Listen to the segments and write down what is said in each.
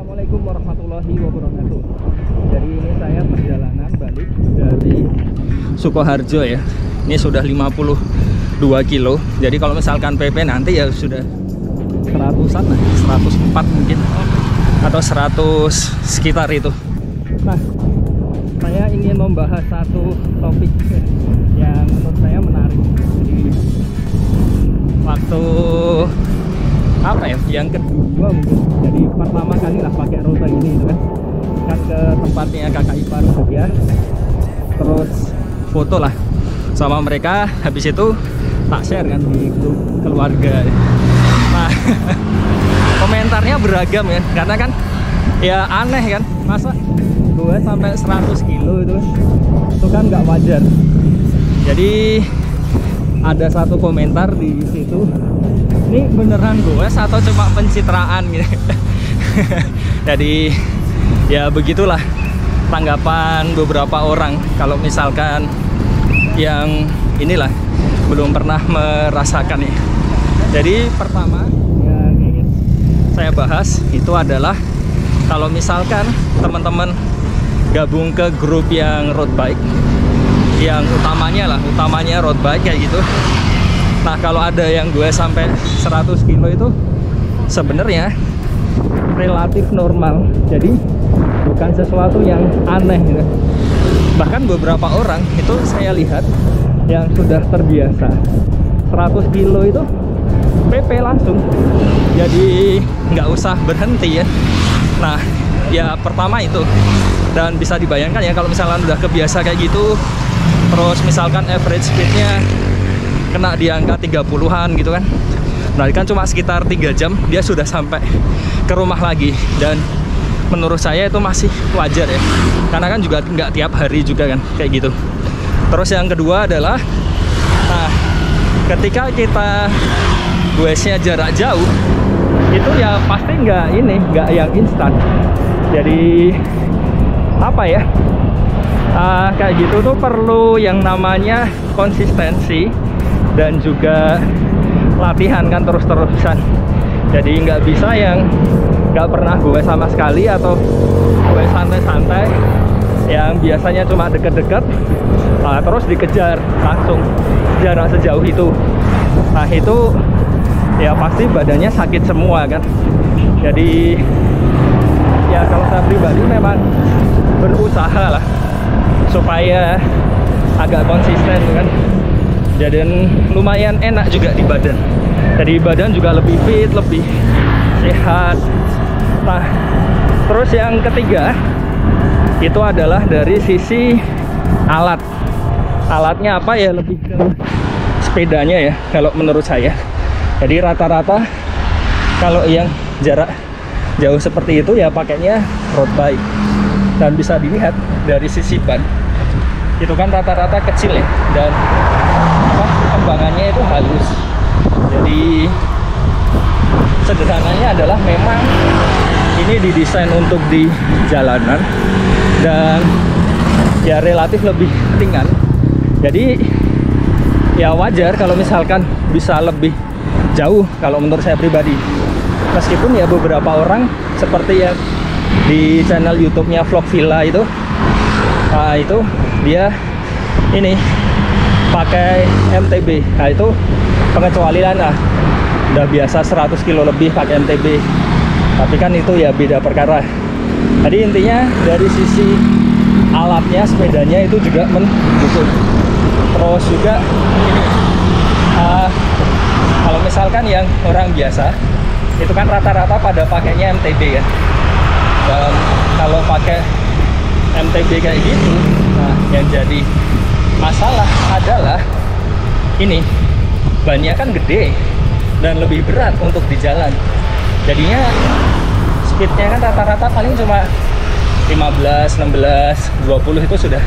Assalamualaikum warahmatullahi wabarakatuh. Jadi ini saya perjalanan balik dari Sukoharjo ya. Ini sudah 52 kilo. Jadi kalau misalkan PP nanti ya sudah 100-an lah, 104 mungkin atau 100 sekitar itu. Nah, saya ingin membahas satu topik yang menurut saya menarik. Jadi waktu apa ya, yang kedua mungkin, jadi pertama kali lah pakai rute ini itu kan ke tempatnya kakak ipar dia, terus foto lah sama mereka, habis itu tak share kan di grup keluarga. Nah komentarnya beragam ya, karena kan ya aneh kan, masa gue sampai 100 kilo itu kan nggak wajar. Jadi ada satu komentar di situ, ini beneran goes atau cuma pencitraan gitu. Jadi ya begitulah tanggapan beberapa orang kalau misalkan yang inilah belum pernah merasakan ya. Jadi pertama yang ingin saya bahas itu adalah kalau misalkan teman-teman gabung ke grup yang road bike, yang utamanya road bike kayak gitu. Nah kalau ada yang gue sampai 100 kilo itu sebenarnya relatif normal, jadi bukan sesuatu yang aneh gitu. Bahkan beberapa orang itu saya lihat yang sudah terbiasa 100 kilo itu PP langsung, jadi nggak usah berhenti ya. Nah ya pertama itu, dan bisa dibayangkan ya kalau misalkan udah kebiasa kayak gitu, terus misalkan average speednya kena di angka 30-an gitu kan. Nah kan cuma sekitar 3 jam dia sudah sampai ke rumah lagi, dan menurut saya itu masih wajar ya, karena kan juga nggak tiap hari juga kan kayak gitu. Terus yang kedua adalah, nah ketika kita goesnya jarak jauh itu ya pasti nggak yang instan. Jadi apa ya, kayak gitu tuh perlu yang namanya konsistensi dan juga latihan kan terus-terusan. Jadi nggak bisa yang nggak pernah gue sama sekali, atau gue santai-santai yang biasanya cuma deket-deket terus dikejar langsung jarak sejauh itu. Nah itu ya pasti badannya sakit semua kan. Jadi ya kalau saya pribadi memang berusaha lah supaya agak konsisten kan. Jadi lumayan enak juga di badan. Jadi badan juga lebih fit, lebih sehat. Nah, terus yang ketiga itu adalah dari sisi alat. Alatnya apa ya, lebih ke sepedanya ya kalau menurut saya. Jadi rata-rata kalau yang jarak jauh seperti itu ya pakainya road bike. Dan bisa dilihat dari sisi ban itu kan rata-rata kecil ya, dan kembangannya itu halus. Jadi sederhananya adalah memang ini didesain untuk di jalanan dan ya relatif lebih ringan. Jadi ya wajar kalau misalkan bisa lebih jauh kalau menurut saya pribadi. Meskipun ya beberapa orang seperti yang di channel YouTube-nya Vlog Villa itu, itu dia ini pakai MTB. Nah itu pengecualian lah, udah biasa 100 kilo lebih pakai MTB, tapi kan itu ya beda perkara. Jadi intinya dari sisi alatnya, sepedanya itu juga mendukung. Terus juga ini, kalau misalkan yang orang biasa itu kan rata-rata pada pakainya MTB ya. Dan kalau pakai MTB kayak gitu, nah yang jadi masalah adalah ini, bannya kan gede dan lebih berat untuk di jalan. Jadinya speednya kan rata-rata paling cuma 15, 16, 20 itu sudah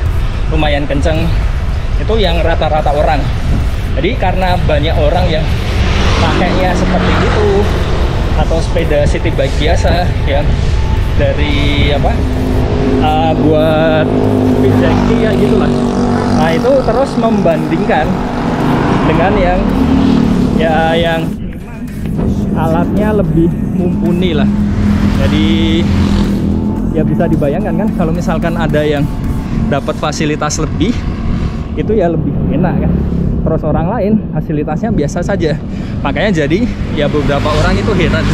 lumayan kenceng. Itu yang rata-rata orang. Jadi karena banyak orang yang pakainya seperti itu, atau sepeda city bike biasa yang dari apa buat BJK ya gitulah. Nah itu terus membandingkan dengan yang ya yang alatnya lebih mumpuni lah. Jadi ya bisa dibayangkan kan kalau misalkan ada yang dapat fasilitas lebih, itu ya lebih enak kan. Terus orang lain fasilitasnya biasa saja. Makanya jadi ya beberapa orang itu heran,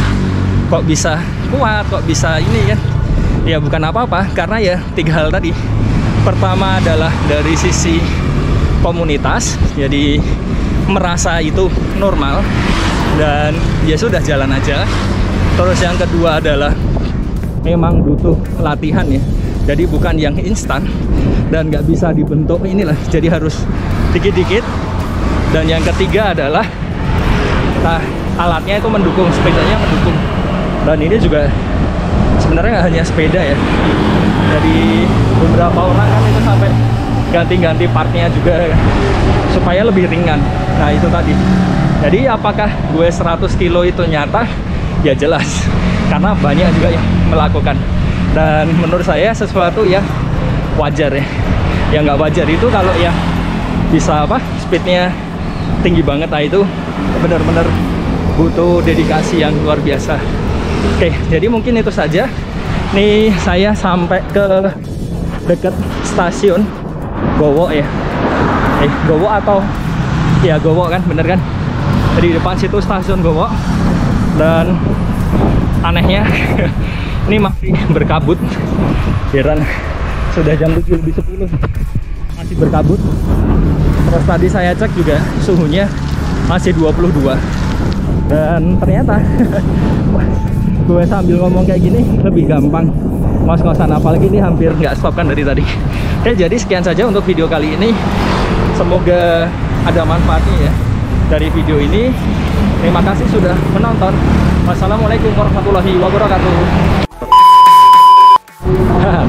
kok bisa kuat, kok bisa ini kan. Ya bukan apa-apa, karena ya 3 hal tadi. Pertama adalah dari sisi komunitas, jadi merasa itu normal dan ya sudah jalan aja. Terus yang kedua adalah memang butuh latihan ya, jadi bukan yang instan dan nggak bisa dibentuk inilah, jadi harus dikit-dikit. Dan yang ketiga adalah alatnya itu mendukung, sepedanya mendukung. Dan ini juga sebenarnya nggak hanya sepeda ya, jadi beberapa orang kan itu sampai ganti-ganti partnya juga supaya lebih ringan. Nah itu tadi. Jadi apakah gue 100 kilo itu nyata? Ya jelas, karena banyak juga yang melakukan. Dan menurut saya sesuatu yang wajar ya. Yang nggak wajar itu kalau yang bisa speednya tinggi banget, nah itu benar-benar butuh dedikasi yang luar biasa. Oke, jadi mungkin itu saja. Nih saya sampai ke dekat stasiun Gowo ya. Gowo atau ya Gowo kan, bener kan? Jadi depan situ stasiun Gowo. Dan anehnya ini masih berkabut. Heran, sudah jam 7:10 masih berkabut. Terus tadi saya cek juga suhunya masih 22. Dan ternyata gue sambil ngomong kayak gini lebih gampang ngos-ngosan, apalagi ini hampir nggak stop kan dari tadi. Oke, jadi sekian saja untuk video kali ini. Semoga ada manfaatnya ya dari video ini. Terima kasih sudah menonton. Wassalamualaikum warahmatullahi wabarakatuh.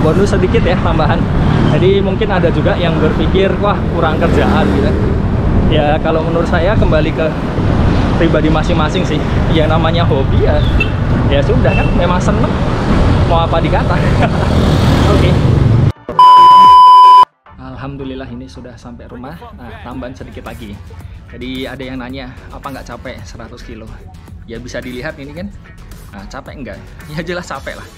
Bonus sedikit ya, tambahan. Jadi mungkin ada juga yang berpikir, wah kurang kerjaan gitu. Ya kalau menurut saya kembali ke pribadi masing-masing sih. Ya namanya hobi ya sudah kan, memang seneng. Mau apa dikata. Oke. Alhamdulillah ini sudah sampai rumah. Nah, tambahan sedikit lagi. Jadi ada yang nanya, apa nggak capek 100 kilo? Ya bisa dilihat ini kan. Nah, capek enggak? Ya jelas capek lah.